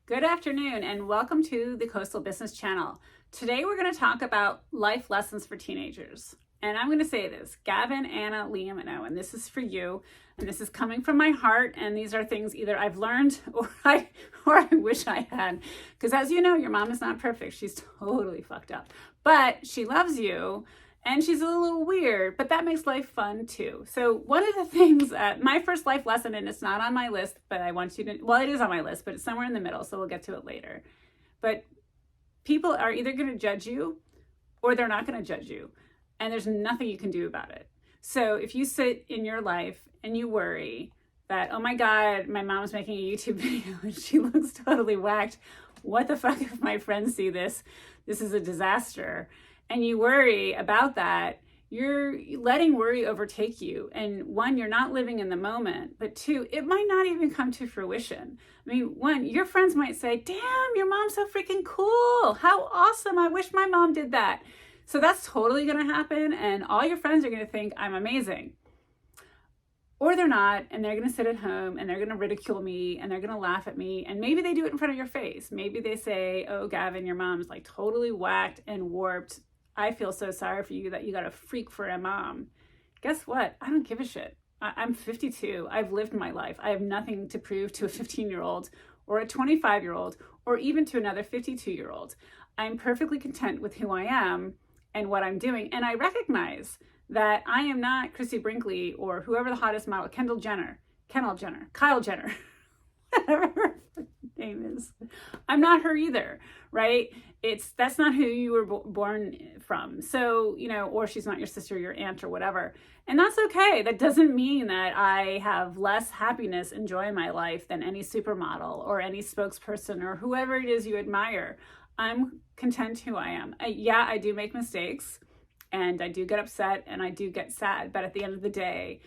Good afternoon and welcome to the Coastal Business Channel. Today we're going to talk about life lessons for teenagers. And I'm going to say this, Gavin, Anna, Liam, and Owen, this is for you. And this is coming from my heart. And these are things either I've learned or I wish I had. Because as you know, your mom is not perfect. She's totally fucked up. But she loves you. And she's a little weird, but that makes life fun too. So one of the things, my first life lesson, and it's not on my list, but I want you to, well, it is on my list, but it's somewhere in the middle, so we'll get to it later. But people are either going to judge you or they're not going to judge you. And there's nothing you can do about it. So if you sit in your life and you worry that, oh my God, my mom's making a YouTube video and she looks totally whacked. What the fuck if my friends see this? This is a disaster. And you worry about that, you're letting worry overtake you. And one, you're not living in the moment, but two, it might not even come to fruition. I mean, one, your friends might say, damn, your mom's so freaking cool. How awesome. I wish my mom did that. So that's totally going to happen. And all your friends are going to think I'm amazing. Or they're not, and they're going to sit at home and they're going to ridicule me and they're going to laugh at me. And maybe they do it in front of your face. Maybe they say, oh, Gavin, your mom's like totally whacked and warped. I feel so sorry for you that you got a freak for a mom. Guess what? I don't give a shit. I'm 52. I've lived my life. I have nothing to prove to a 15-year-old or a 25-year-old or even to another 52-year-old. I'm perfectly content with who I am and what I'm doing. And I recognize that I am not Chrissy Brinkley or whoever the hottest model, Kendall Jenner, Kyle Jenner, whatever her name is. I'm not her either, right? That's not who you were born from. So, or she's not your sister, your aunt or whatever. And that's okay. That doesn't mean that I have less happiness and joy in my life than any supermodel or any spokesperson or whoever it is you admire. I'm content who I am. I do make mistakes and I do get upset and I do get sad. But at the end of the day,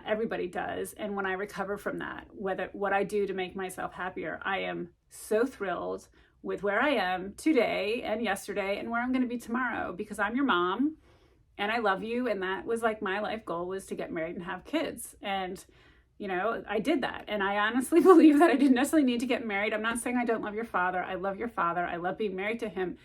everybody does. And when I recover from that, what I do to make myself happier, I am so thrilled with where I am today and yesterday and where I'm going to be tomorrow because I'm your mom and I love you. And that was like my life goal was to get married and have kids. And, I did that. And I honestly believe that I didn't necessarily need to get married. I'm not saying I don't love your father. I love your father. I love being married to him,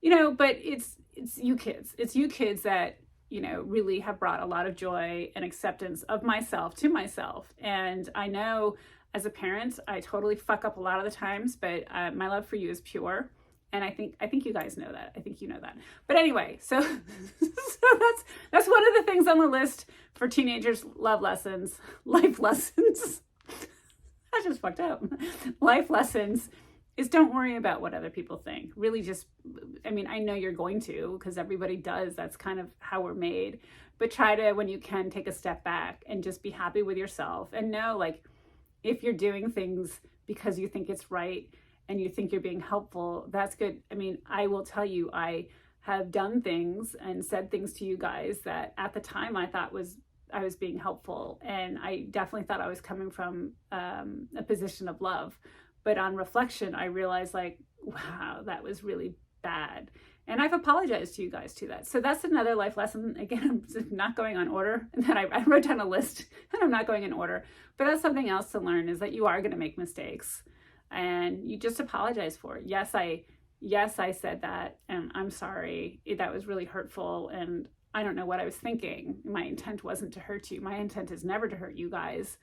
but it's you kids. It's you kids that, really have brought a lot of joy and acceptance of myself to myself. And I know as a parent, I totally fuck up a lot of the times, but my love for you is pure. And I think you guys know that. I think you know that. But anyway, so that's one of the things on the list for teenagers, life lessons. I just fucked up. Life lessons is don't worry about what other people think. Really I know you're going to because everybody does. That's kind of how we're made. But try to, when you can, take a step back and just be happy with yourself and know, if you're doing things because you think it's right and you think you're being helpful, that's good. I will tell you, I have done things and said things to you guys that at the time I thought I was being helpful. And I definitely thought I was coming from a position of love. But on reflection, I realized wow, that was really bad. And I've apologized to you guys to that. So that's another life lesson. Again, I'm not going on order. And then I wrote down a list and I'm not going in order. But that's something else to learn is that you are going to make mistakes and you just apologize for it. Yes, I said that and I'm sorry. That was really hurtful. And I don't know what I was thinking. My intent wasn't to hurt you. My intent is never to hurt you guys.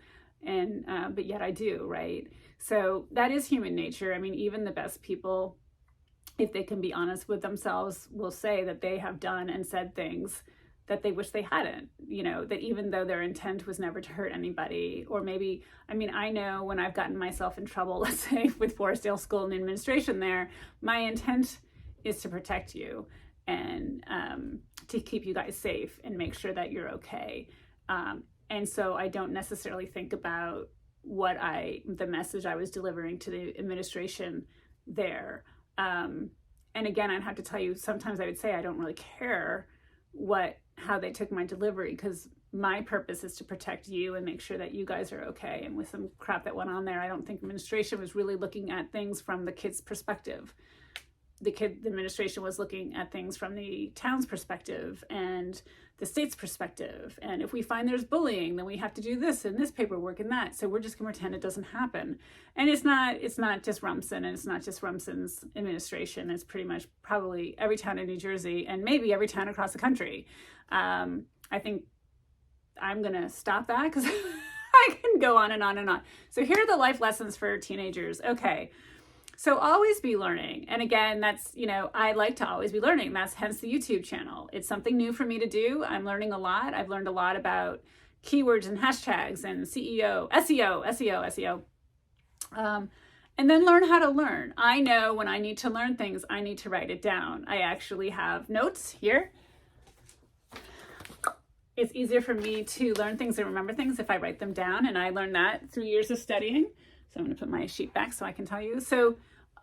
And, but yet I do, right? So that is human nature. Even the best people, if they can be honest with themselves, will say that they have done and said things that they wish they hadn't, that even though their intent was never to hurt anybody, or maybe, I know when I've gotten myself in trouble, let's say with Forestdale School and administration there, my intent is to protect you and to keep you guys safe and make sure that you're okay. And so I don't necessarily think about the message I was delivering to the administration there. And again, I'd have to tell you, sometimes I would say I don't really care how they took my delivery because my purpose is to protect you and make sure that you guys are okay. And with some crap that went on there, I don't think administration was really looking at things from the kids' perspective. the administration was looking at things from the town's perspective and the state's perspective. And if we find there's bullying, then we have to do this and this paperwork and that. So we're just going to pretend it doesn't happen. And it's not just Rumson, and it's not just Rumson's administration. It's pretty much probably every town in New Jersey and maybe every town across the country. I think I'm going to stop that because I can go on and on and on. So here are the life lessons for teenagers. Okay. So always be learning. And again, that's, I like to always be learning. That's hence the YouTube channel. It's something new for me to do. I'm learning a lot. I've learned a lot about keywords and hashtags and SEO. And then learn how to learn. I know when I need to learn things, I need to write it down. I actually have notes here. It's easier for me to learn things and remember things if I write them down. And I learned that through years of studying. So I'm going to put my sheet back so I can tell you. So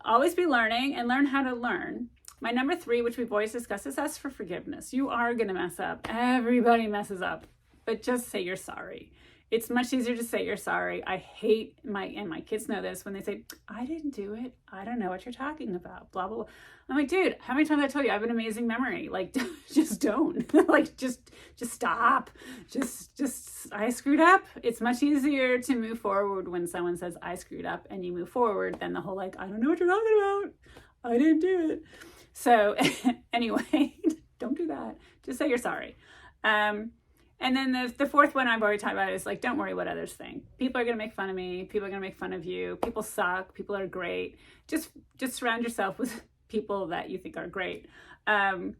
always be learning and learn how to learn. My number 3, which we've always discussed, is ask for forgiveness. You are going to mess up. Everybody messes up, but just say you're sorry. It's much easier to say you're sorry. I hate my kids know this when they say, I didn't do it. I don't know what you're talking about, blah, blah, blah. I'm like, dude, how many times I told you I have an amazing memory? Like, just don't. Like, just stop. Just, I screwed up. It's much easier to move forward when someone says, I screwed up, and you move forward than the whole, like, I don't know what you're talking about. I didn't do it. So anyway, don't do that. Just say you're sorry. And then the 4th one I've already talked about is like, don't worry what others think. People are going to make fun of me. People are going to make fun of you. People suck. People are great. Just surround yourself with people that you think are great. And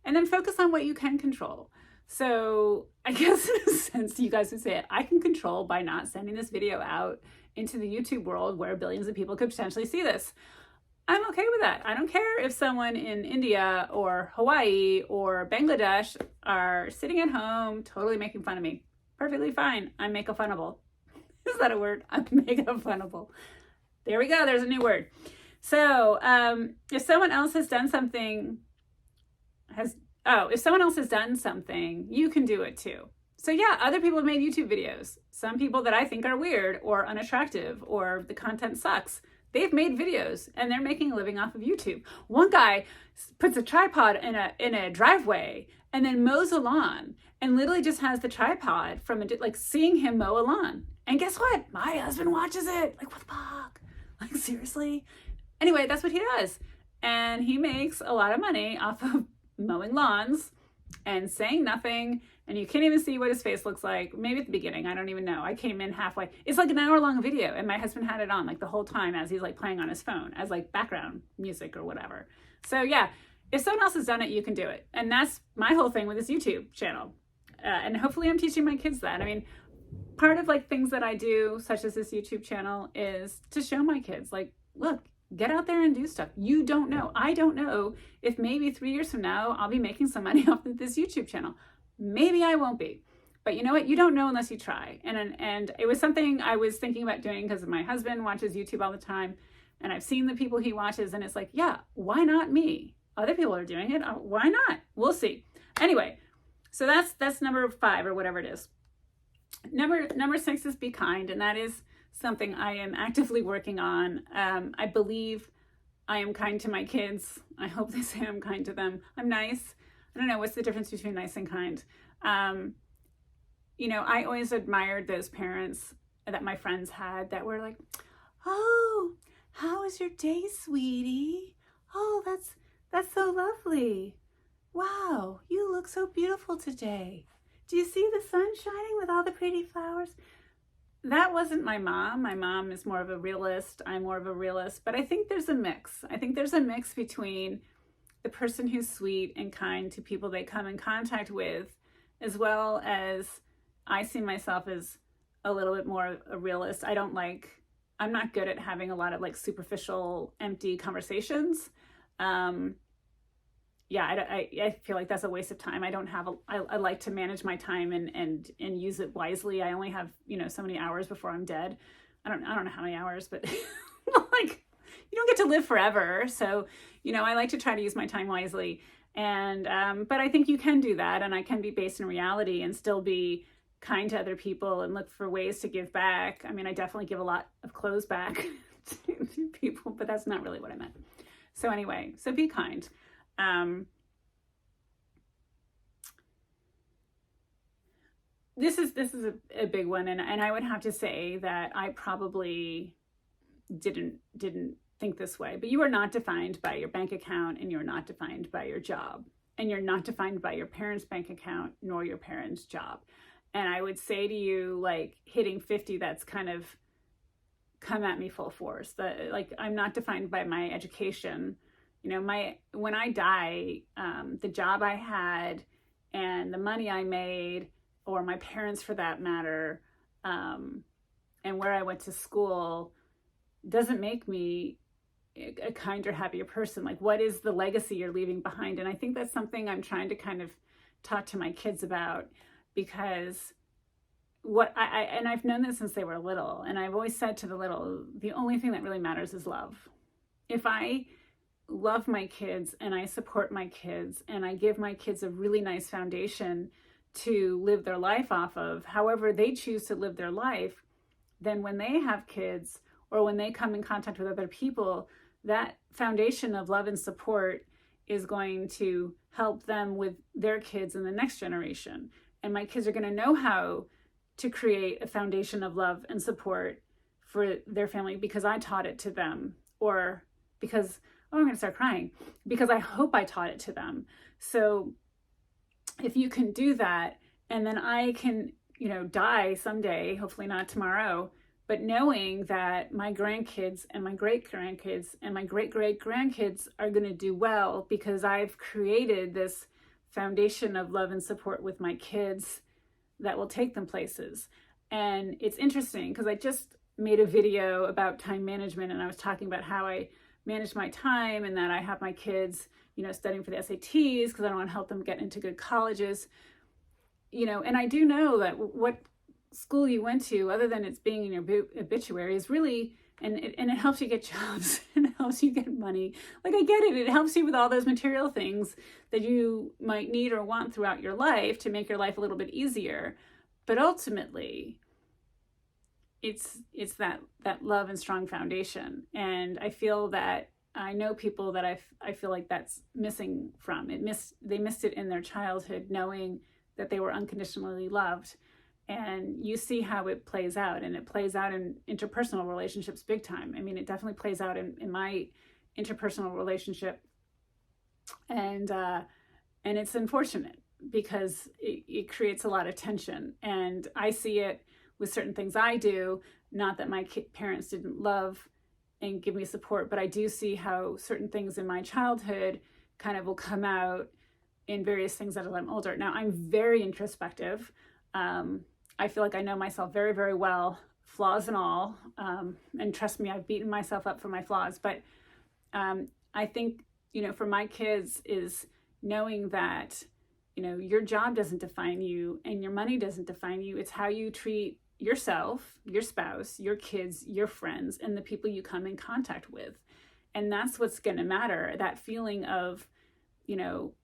then focus on what you can control. So I guess in a sense, you guys would say it, I can control by not sending this video out into the YouTube world where billions of people could potentially see this. I'm okay with that. I don't care if someone in India or Hawaii or Bangladesh are sitting at home totally making fun of me. Perfectly fine. I'm make-a-funnable. Is that a word? I'm make-a-funnable. There we go. There's a new word. So if someone else has done something, you can do it too. So yeah, other people have made YouTube videos. Some people that I think are weird or unattractive or the content sucks, they've made videos and they're making a living off of YouTube. One guy puts a tripod in a driveway and then mows a lawn and literally just has the tripod from seeing him mow a lawn. And guess what? My husband watches it. Like, what the fuck? Like, seriously? Anyway, that's what he does. And he makes a lot of money off of mowing lawns and saying nothing. And you can't even see what his face looks like. Maybe at the beginning, I don't even know. I came in halfway. It's like an hour-long video, and my husband had it on like the whole time as he's like playing on his phone as like background music or whatever. So yeah, if someone else has done it, you can do it. And that's my whole thing with this YouTube channel. And hopefully I'm teaching my kids that. I mean, part of like things that I do, such as this YouTube channel, is to show my kids, like, look, get out there and do stuff. You don't know. I don't know if maybe 3 years from now, I'll be making some money off of this YouTube channel. Maybe I won't be, but you know what? You don't know unless you try. And it was something I was thinking about doing because my husband watches YouTube all the time, and I've seen the people he watches, and it's like, yeah, why not me? Other people are doing it. Why not? We'll see. Anyway, so that's number 5 or whatever it is. Number 6 is be kind, and that is something I am actively working on. I believe I am kind to my kids. I hope they say I'm kind to them. I'm nice. I don't know, what's the difference between nice and kind? I always admired those parents that my friends had that were like, oh, how was your day, sweetie? Oh, that's so lovely. Wow, you look so beautiful today. Do you see the sun shining with all the pretty flowers? That wasn't my mom. My mom is more of a realist. I'm more of a realist. But I think there's a mix. I think there's a mix between the person who's sweet and kind to people they come in contact with, as well as I see myself as a little bit more a realist. I'm not good at having a lot of like superficial, empty conversations. I feel like that's a waste of time. I like to manage my time and use it wisely. I only have, so many hours before I'm dead. I don't know how many hours, but like, you don't get to live forever. So, I like to try to use my time wisely. And, but I think you can do that. And I can be based in reality and still be kind to other people and look for ways to give back. I mean, I definitely give a lot of clothes back to people, but that's not really what I meant. So anyway, so be kind. This is a big one, and I would have to say that I probably didn't think this way, but you are not defined by your bank account, and you're not defined by your job, and you're not defined by your parents' bank account nor your parents' job. And I would say to you, like, hitting 50, that's kind of come at me full force. That, like, I'm not defined by my education. You know, when I die, the job I had and the money I made, or my parents for that matter, and where I went to school doesn't make me a kinder, happier person. Like, what is the legacy you're leaving behind? And I think that's something I'm trying to kind of talk to my kids about, because and I've known this since they were little, and I've always said to the little, the only thing that really matters is love. If I love my kids and I support my kids and I give my kids a really nice foundation to live their life off of, however they choose to live their life, then when they have kids or when they come in contact with other people, that foundation of love and support is going to help them with their kids in the next generation. And my kids are going to know how to create a foundation of love and support for their family because I taught it to them, or because, oh, I'm going to start crying, because I hope I taught it to them. So if you can do that, and then I can, die someday, hopefully not tomorrow, but knowing that my grandkids and my great-grandkids and my great-great-grandkids are going to do well because I've created this foundation of love and support with my kids that will take them places. And it's interesting because I just made a video about time management, and I was talking about how I manage my time, and that I have my kids, studying for the SATs because I want to help them get into good colleges. And I do know that what school you went to, other than it's being in your obituary, is really, and it helps you get jobs and it helps you get money. Like, I get it. It helps you with all those material things that you might need or want throughout your life to make your life a little bit easier. But ultimately, it's that love and strong foundation. And I feel that I know people that I feel like that's missing from. They missed it in their childhood, knowing that they were unconditionally loved. And you see how it plays out, and it plays out in interpersonal relationships big time. I mean, it definitely plays out in my interpersonal relationship. And it's unfortunate because it creates a lot of tension. And I see it with certain things I do, not that my parents didn't love and give me support, but I do see how certain things in my childhood kind of will come out in various things as I'm older. Now, I'm very introspective. I feel like I know myself very, very well, flaws and all. And trust me, I've beaten myself up for my flaws. But I think, for my kids is knowing that, your job doesn't define you and your money doesn't define you. It's how you treat yourself, your spouse, your kids, your friends, and the people you come in contact with. And that's what's going to matter. That feeling of,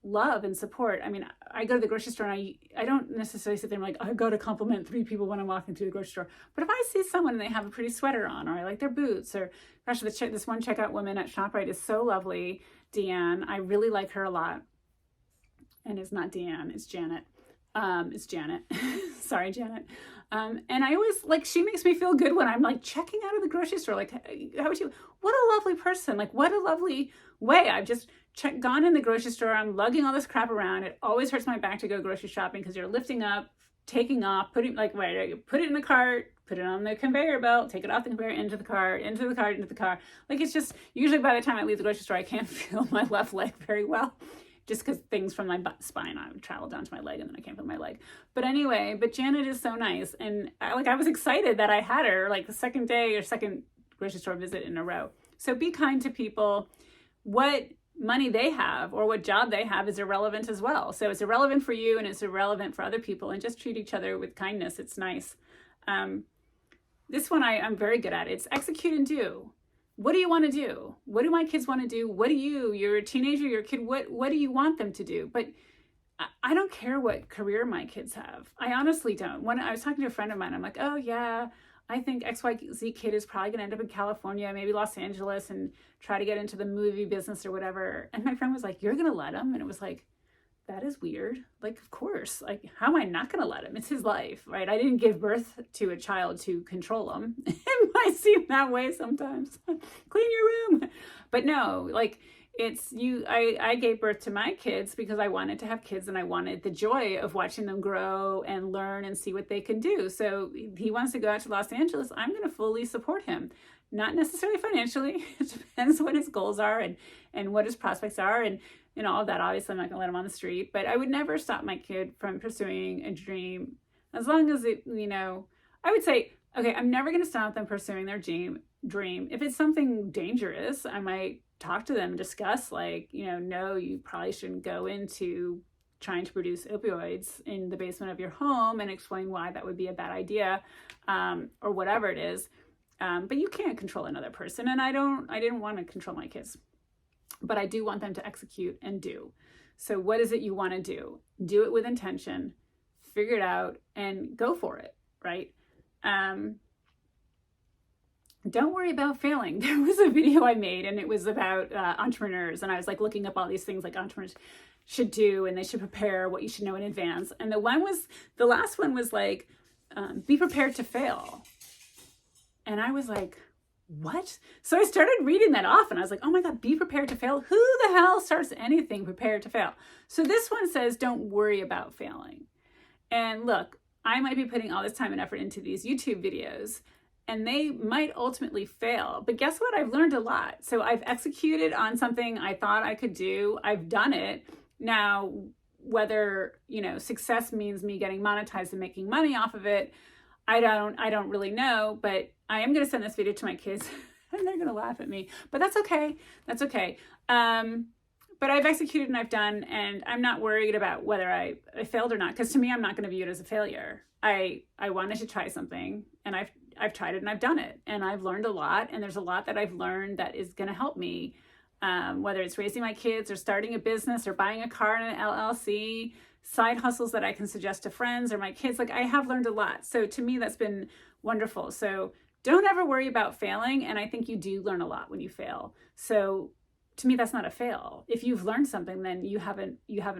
love and support. I mean, I go to the grocery store and I don't necessarily sit there and I've got to compliment 3 people when I'm walking through the grocery store. But if I see someone and they have a pretty sweater on, or I like their boots, or gosh, this one checkout woman at ShopRite is so lovely, Deanne. I really like her a lot. And it's not Deanne, it's Janet. It's Janet. Sorry, Janet. And I always, she makes me feel good when I'm checking out of the grocery store. How would you, what a lovely person. What a lovely way. I've just gone in the grocery store. I'm lugging all this crap around. It always hurts my back to go grocery shopping because you're lifting up, taking off, putting, put it in the cart, put it on the conveyor belt, take it off the conveyor, into the cart, into the cart, into the car. It's just, usually by the time I leave the grocery store, I can't feel my left leg very well. Just because things from my spine, I would travel down to my leg and then I can't feel my leg. But anyway, Janet is so nice. And I was excited that I had her the second day or second grocery store visit in a row. So be kind to people. What money they have or what job they have is irrelevant as well. So it's irrelevant for you and it's irrelevant for other people, and just treat each other with kindness. It's nice. This one I'm very good at. It's execute and do. What do you want to do? What do my kids want to do? What do you're a teenager, you're a kid, what do you want them to do? But I don't care what career my kids have. I honestly don't. When I was talking to a friend of mine, I'm like, oh yeah, I think XYZ kid is probably going to end up in California, maybe Los Angeles, and try to get into the movie business or whatever. And my friend was like, you're going to let him? And it was like, that is weird. Like, of course, like, how am I not going to let him? It's his life, right? I didn't give birth to a child to control him. It might seem that way sometimes. Clean your room. But no, like, it's you. I gave birth to my kids because I wanted to have kids and I wanted the joy of watching them grow and learn and see what they can do. So he wants to go out to Los Angeles. I'm going to fully support him. Not necessarily financially. It depends what his goals are and what his prospects are and all of that. Obviously, I'm not going to let him on the street, but I would never stop my kid from pursuing a dream as long as it, I would say, okay, I'm never going to stop them pursuing their dream. If it's something dangerous, I might talk to them and discuss like, no, you probably shouldn't go into trying to produce opioids in the basement of your home and explain why that would be a bad idea, or whatever it is. But you can't control another person. And I didn't want to control my kids, but I do want them to execute and do. So what is it you want to do? Do it with intention, figure it out, and go for it, right? Don't worry about failing. There was a video I made and it was about entrepreneurs. And I was like looking up all these things like entrepreneurs should do and they should prepare, what you should know in advance. And the last one was like, be prepared to fail. And I was like, what? So I started reading that off and I was like, oh my God, be prepared to fail. Who the hell starts anything prepared to fail? So this one says, don't worry about failing. And look, I might be putting all this time and effort into these YouTube videos and they might ultimately fail. But guess what? I've learned a lot. So I've executed on something I thought I could do. I've done it. Now, whether, success means me getting monetized and making money off of it, I don't really know, but I am going to send this video to my kids and they're going to laugh at me, but that's okay. That's okay. But I've executed and I've done, and I'm not worried about whether I failed or not. Because to me, I'm not going to view it as a failure. I wanted to try something and I've tried it and I've done it and I've learned a lot. And there's a lot that I've learned that is going to help me, whether it's raising my kids or starting a business or buying a car in an LLC, side hustles that I can suggest to friends or my kids. Like I have learned a lot. So to me, that's been wonderful. So don't ever worry about failing. And I think you do learn a lot when you fail. So to me, that's not a fail. If you've learned something, then you haven't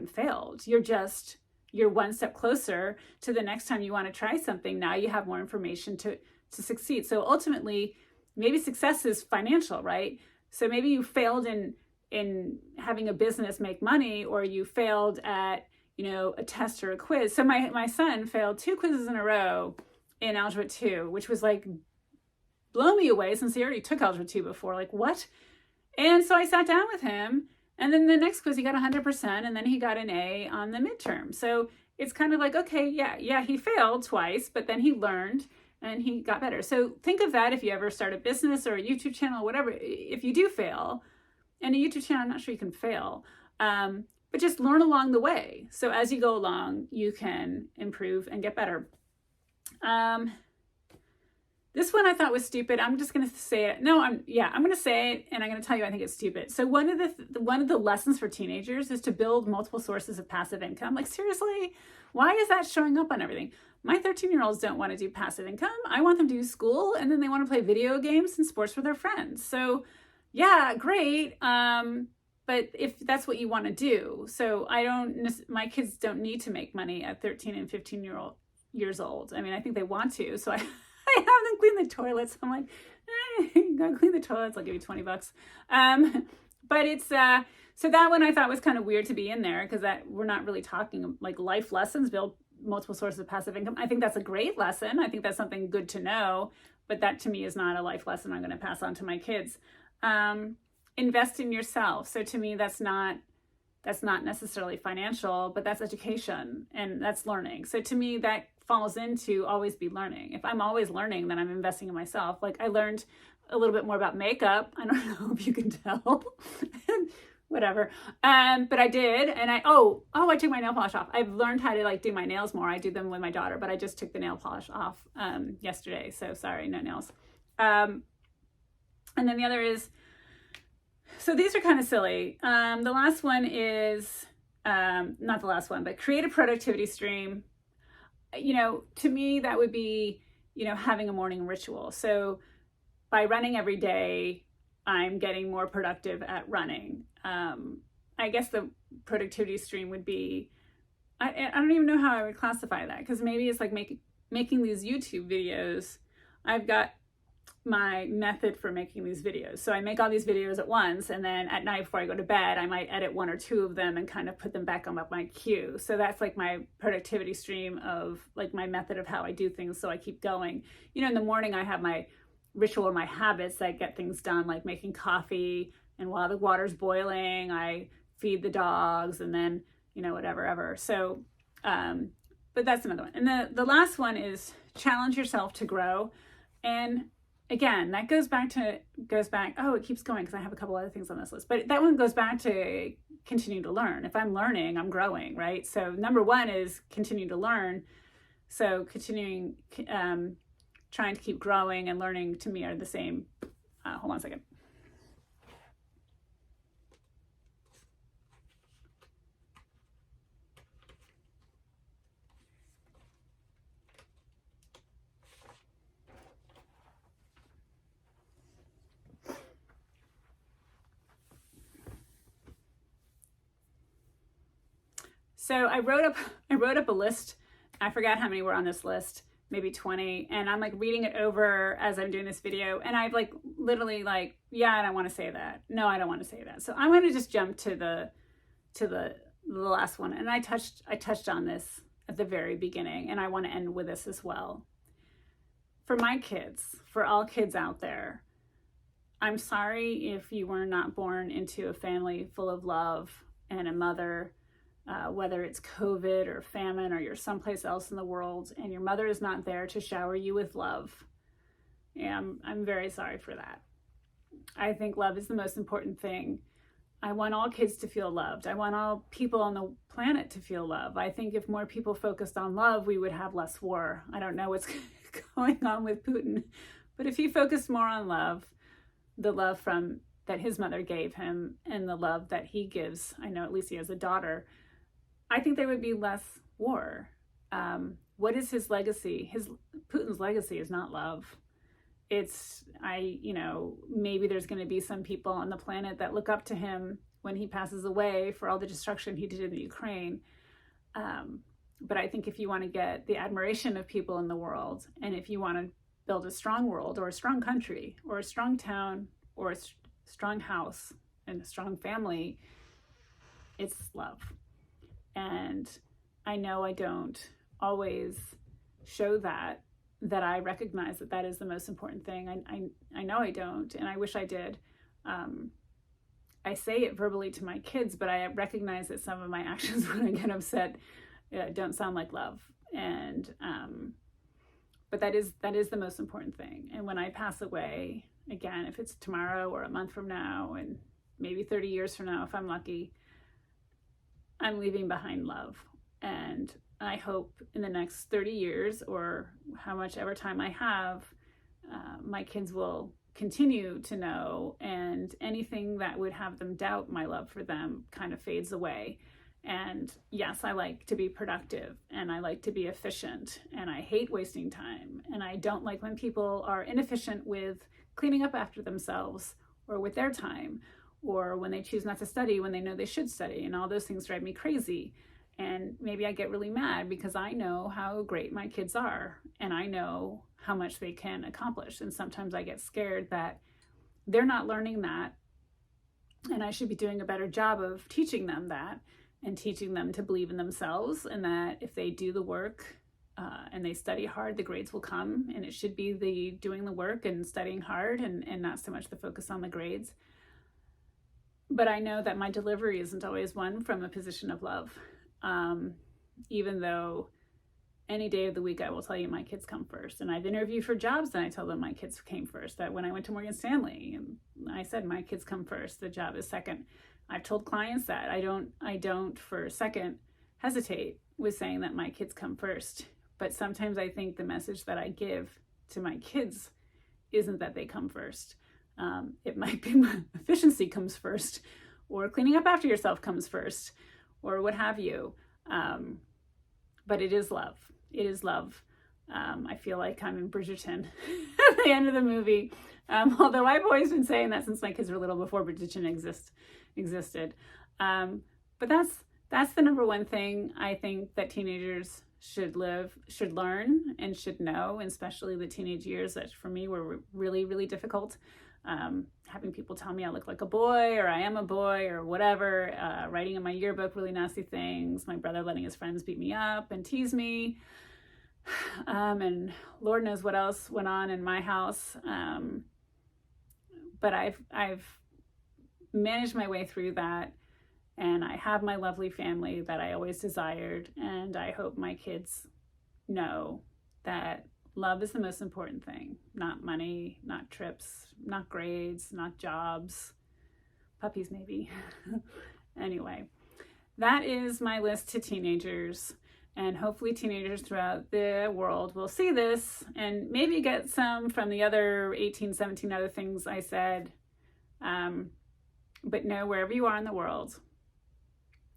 failed. You're one step closer to the next time you want to try something. Now you have more information to succeed. So ultimately, maybe success is financial, right? So maybe you failed in having a business make money, or you failed at, a test or a quiz. So my son failed 2 quizzes in a row in Algebra 2, which was like, blow me away since he already took Algebra 2 before. Like, what? And so I sat down with him, and then the next quiz he got 100%, and then he got an A on the midterm. So it's kind of like, okay, yeah, he failed twice, but then he learned and he got better. So think of that if you ever start a business or a YouTube channel, whatever. If you do fail, and a YouTube channel, I'm not sure you can fail, but just learn along the way. So as you go along, you can improve and get better. This one I thought was stupid. I'm just going to say it. I'm going to say it, and I'm going to tell you I think it's stupid. So one of the lessons for teenagers is to build multiple sources of passive income. Like, seriously, why is that showing up on everything? My 13-year-olds don't want to do passive income. I want them to do school, and then they want to play video games and sports with their friends. So yeah, great. But if that's what you want to do, so my kids don't need to make money at 13 and 15 years old. I mean, I think they want to. So I have them clean the toilets. I'm like, go clean the toilets. I'll give you $20. But it's, so that one I thought was kind of weird to be in there, because that we're not really talking like life lessons, build multiple sources of passive income. I think that's a great lesson. I think that's something good to know, but that to me is not a life lesson I'm going to pass on to my kids. Invest in yourself. So to me, that's not necessarily financial, but that's education and that's learning. So to me, that falls into always be learning. If I'm always learning, then I'm investing in myself. Like I learned a little bit more about makeup. I don't know if you can tell. Whatever. But I did. And I took my nail polish off. I've learned how to do my nails more. I do them with my daughter, but I just took the nail polish off yesterday. So sorry, no nails. And then the other is, so these are kind of silly. The last one is, not the last one, but create a productivity stream. To me, that would be having a morning ritual. So by running every day, I'm getting more productive at running. I guess the productivity stream would be, I don't even know how I would classify that, because maybe it's like making these YouTube videos. I've got my method for making these videos. So I make all these videos at once, and then at night before I go to bed, I might edit 1 or 2 of them and kind of put them back on my queue. So that's like my productivity stream of like my method of how I do things, so I keep going. In the morning I have my ritual or my habits that get things done, like making coffee, and while the water's boiling, I feed the dogs, and then, whatever. So, but that's another one. And the last one is challenge yourself to grow. And again, that goes back, oh, it keeps going because I have a couple other things on this list, but that one goes back to continue to learn. If I'm learning, I'm growing, right? So number 1 is continue to learn. So continuing, trying to keep growing and learning, to me, are the same. Hold on a second. So I wrote up a list. I forgot how many were on this list, maybe 20. And I'm like reading it over as I'm doing this video. And I've like literally like, yeah, I don't want to say that. No, I don't want to say that. So I'm going to just jump to the last one. And I touched on this at the very beginning, and I want to end with this as well. For my kids, for all kids out there, I'm sorry if you were not born into a family full of love and a mother, whether it's COVID or famine, or you're someplace else in the world and your mother is not there to shower you with love. And I'm very sorry for that. I think love is the most important thing. I want all kids to feel loved. I want all people on the planet to feel love. I think if more people focused on love, we would have less war. I don't know what's going on with Putin, but if he focused more on love, the love that his mother gave him and the love that he gives, I know at least he has a daughter, I think there would be less war. What is his legacy? Putin's legacy is not love. It's, maybe there's going to be some people on the planet that look up to him when he passes away for all the destruction he did in the Ukraine. But I think if you want to get the admiration of people in the world, and if you want to build a strong world or a strong country or a strong town or a strong house and a strong family, it's love. And I know I don't always show that I recognize that is the most important thing. I know I don't, and I wish I did. I say it verbally to my kids, but I recognize that some of my actions when I get upset don't sound like love. And but that is the most important thing. And when I pass away, again, if it's tomorrow or a month from now, and maybe 30 years from now, if I'm lucky, I'm leaving behind love. And I hope in the next 30 years, or how much ever time I have, my kids will continue to know, and anything that would have them doubt my love for them kind of fades away. And yes, I like to be productive, and I like to be efficient, and I hate wasting time, and I don't like when people are inefficient with cleaning up after themselves or with their time, or when they choose not to study when they know they should study, and all those things drive me crazy. And maybe I get really mad because I know how great my kids are, and I know how much they can accomplish. And sometimes I get scared that they're not learning that, and I should be doing a better job of teaching them that, and teaching them to believe in themselves, and that if they do the work and they study hard, the grades will come. And it should be the doing the work and studying hard, and not so much the focus on the grades. But I know that my delivery isn't always one from a position of love. Even though any day of the week I will tell you my kids come first. And I've interviewed for jobs and I tell them my kids came first. That when I went to Morgan Stanley, I said my kids come first, the job is second. I've told clients that I don't for a second hesitate with saying that my kids come first. But sometimes I think the message that I give to my kids isn't that they come first. It might be my efficiency comes first, or cleaning up after yourself comes first, or what have you. But it is love. It is love. I feel like I'm in Bridgerton at the end of the movie. Although I've always been saying that since my kids were little, before Bridgerton existed. But that's the number one thing I think that teenagers should learn, and should know, and especially the teenage years that for me were really, really difficult. Having people tell me I look like a boy, or I am a boy, or whatever, writing in my yearbook really nasty things, my brother letting his friends beat me up and tease me, and Lord knows what else went on in my house. But I've managed my way through that, and I have my lovely family that I always desired, and I hope my kids know that love is the most important thing. Not money, not trips, not grades, not jobs, puppies maybe. Anyway, that is my list to teenagers, and hopefully teenagers throughout the world will see this and maybe get some from the other 18, 17 other things I said. But know, wherever you are in the world,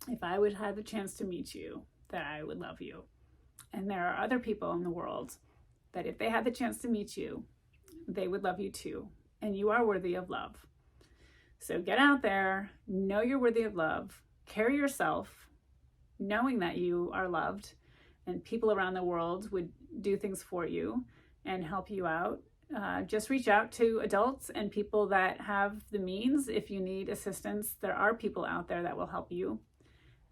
if I would have the chance to meet you, that I would love you. And there are other people in the world that if they had the chance to meet you, they would love you too. And you are worthy of love. So get out there, know you're worthy of love, carry yourself knowing that you are loved, and people around the world would do things for you and help you out. Just reach out to adults and people that have the means. If you need assistance, there are people out there that will help you.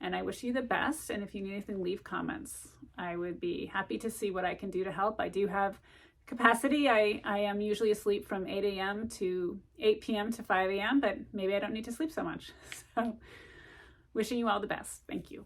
And I wish you the best. And if you need anything, leave comments. I would be happy to see what I can do to help. I do have capacity. I am usually asleep from 8 a.m. to 8 p.m. to 5 a.m., but maybe I don't need to sleep so much. So wishing you all the best. Thank you.